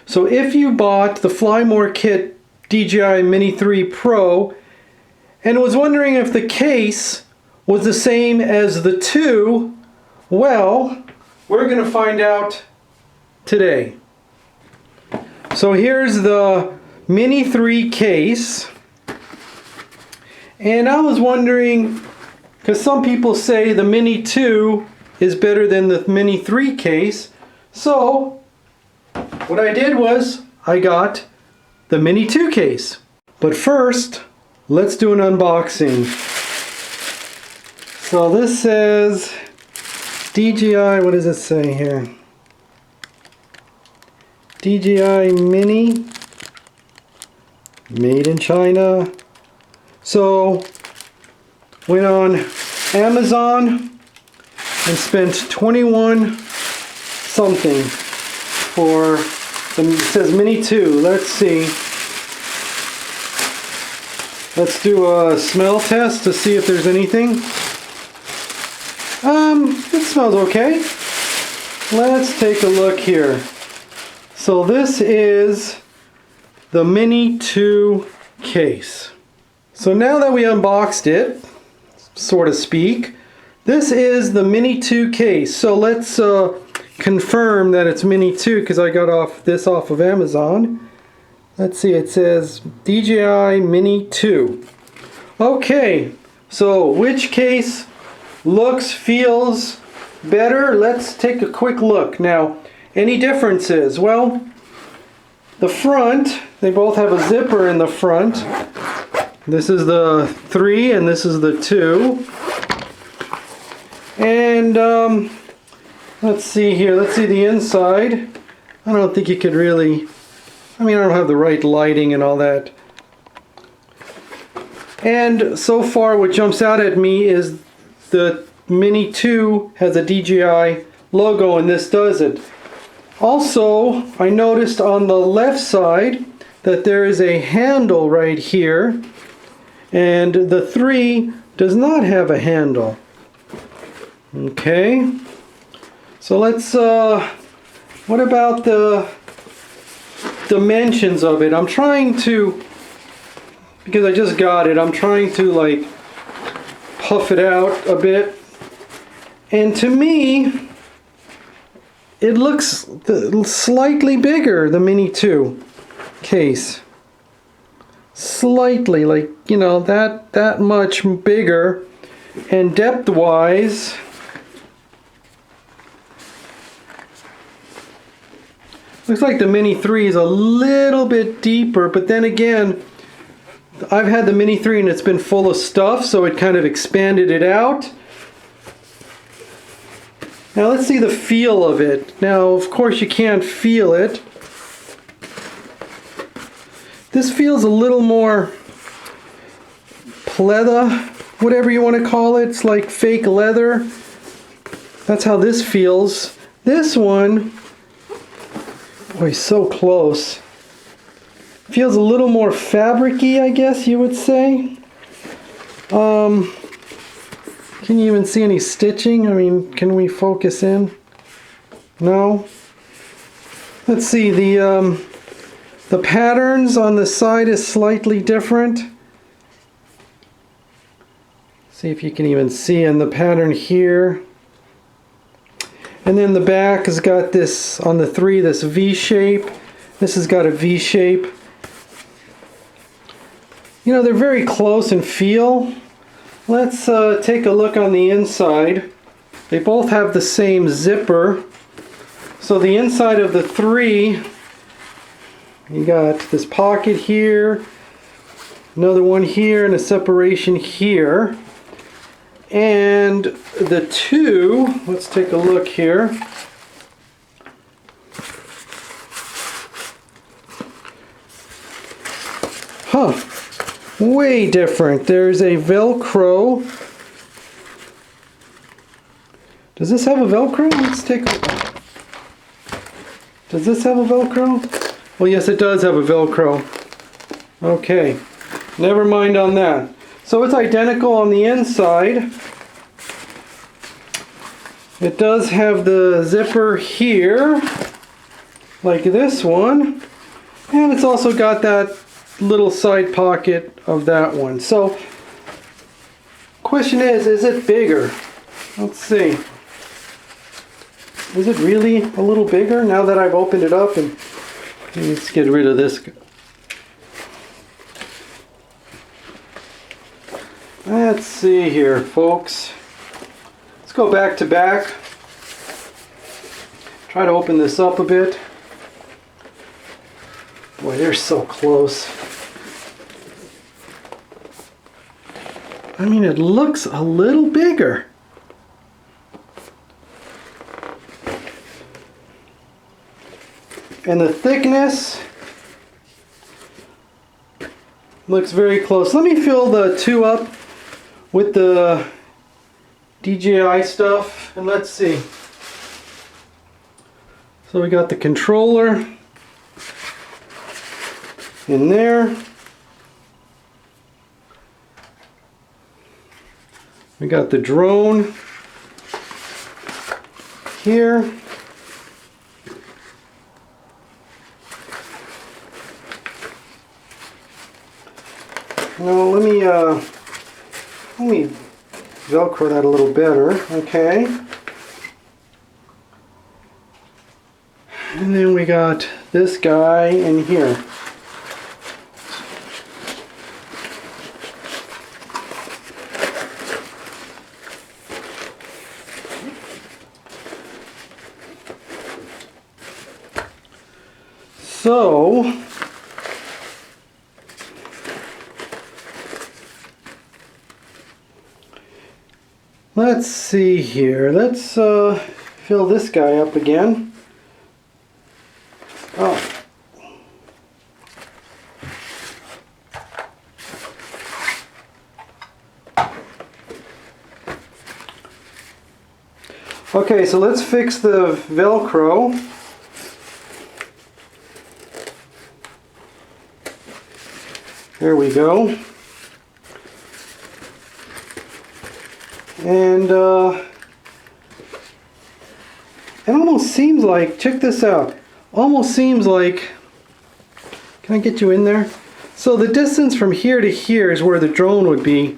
So if you bought the Fly More Kit DJI Mini 3 Pro and was wondering if the case was the same as the 2, well, we're going to find out today. So here's the Mini 3 case, and I was wondering, because some people say the Mini 2 is better than the Mini 3 case, so what I did was I got the Mini 2 case. But first, let's do an unboxing. So this says DJI, what does it say here? DJI Mini, made in China. So, went on Amazon and spent 21 something for the, it says Mini 2. Let's see. Let's do a smell test to see if there's anything. It smells okay. Let's take a look here. So this is the Mini 2 case. So now that we unboxed it, so to speak, this is the Mini 2 case. So let's confirm that it's Mini 2 because I got this off of Amazon. Let's see, it says DJI Mini 2. Okay, so which case looks, feels better? Let's take a quick look. Now, any differences? Well, the front, they both have a zipper in the front. This is the 3 and this is the 2. And let's see here, let's see the inside. I don't think you could really, I don't have the right lighting and all that. And so far what jumps out at me is the Mini 2 has a DJI logo and this doesn't. Also, I noticed on the left side that there is a handle right here, and the 3 does not have a handle. Okay, so let's, what about the dimensions of it? I'm trying to, because I just got it, I'm trying to like puff it out a bit, and to me it looks slightly bigger, the Mini 2 case. Slightly, like, you know, that much bigger. And depth-wise, looks like the Mini 3 is a little bit deeper, but then again, I've had the Mini 3 and it's been full of stuff, so it kind of expanded it out. Now let's see the feel of it. Now, of course, you can't feel it. This feels a little more pleather, whatever you want to call it. It's like fake leather. That's how this feels. This one, boy, so close. Feels a little more fabric-y, I guess you would say. Can you even see any stitching? Can we focus in? No? Let's see, the patterns on the side is slightly different. See if you can even see in the pattern here. And then the back has got this, on the 3, this V shape. This has got a V shape. You know, they're very close in feel. Let's take a look on the inside. They both have the same zipper. So the inside of the 3, you got this pocket here, another one here, and a separation here. And the 2, let's take a look here. Huh. Way different. There's a Velcro. Does this have a Velcro? Let's take a look. Does this have a Velcro? Well, yes, it does have a Velcro. Okay. Never mind on that. So it's identical on the inside. It does have the zipper here. like this one. And it's also got that little side pocket of that one. So, question is it bigger? Let's see. Is it really a little bigger now that I've opened it up? And let's get rid of this. Let's see here, folks. Let's go back to back. Try to open this up a bit. Boy, they're so close. I mean, it looks a little bigger. And the thickness looks very close. Let me fill the two up with the DJI stuff, and let's see. So we got the controller in there. We got the drone here. Now let me Velcro that a little better, okay? And then we got this guy in here. So, let's see here. Let's fill this guy up again. Oh. Okay, so let's fix the Velcro. There we go. And it almost seems like, check this out, almost seems like, can I get you in there? So the distance from here to here is where the drone would be,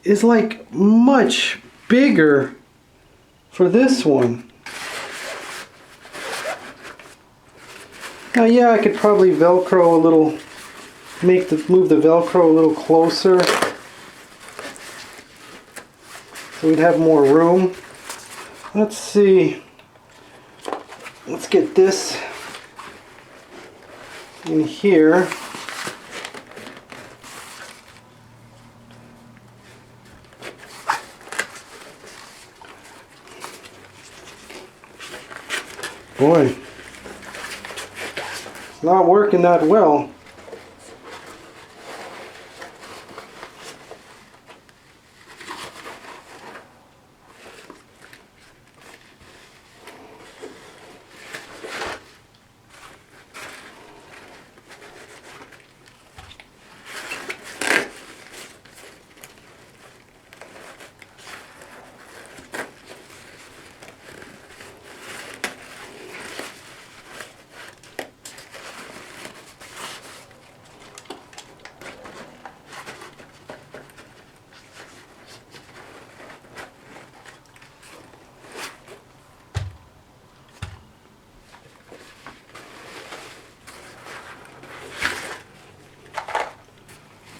is like much bigger for this one. Now yeah, I could probably Velcro a little, move the Velcro a little closer so we'd have more room. Let's see. Let's get this in here. Boy, it's not working that well.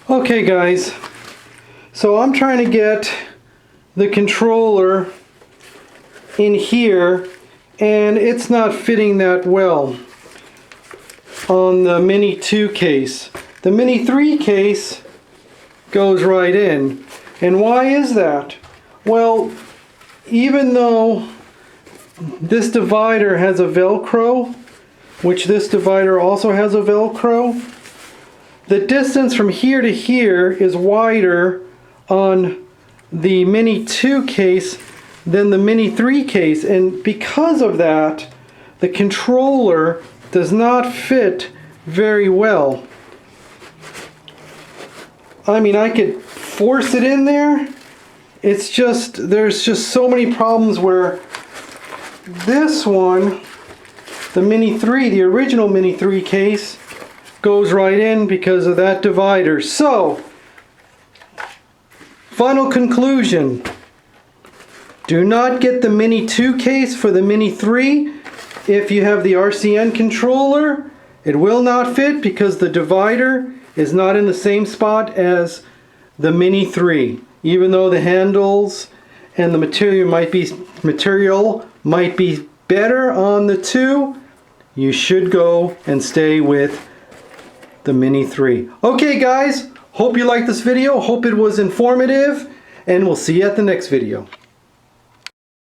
Okay guys, so I'm trying to get the controller in here and it's not fitting that well on the Mini 2 case. The Mini 3 case goes right in. And why is that? Well, even though this divider has a Velcro, which this divider also has a Velcro, the distance from here to here is wider on the Mini 2 case than the Mini 3 case, and because of that, the controller does not fit very well. I mean, I could force it in there. It's just, there's just so many problems where this one the Mini 3, the original Mini 3 case, goes right in because of that divider. So, final conclusion. Do not get the Mini 2 case for the Mini 3. If you have the RCN controller, it will not fit because the divider is not in the same spot as the Mini 3. Even though the handles and the material might be better on the 2, you should go and stay with the Mini 3. Okay guys, hope you liked this video, hope it was informative, and we'll see you at the next video.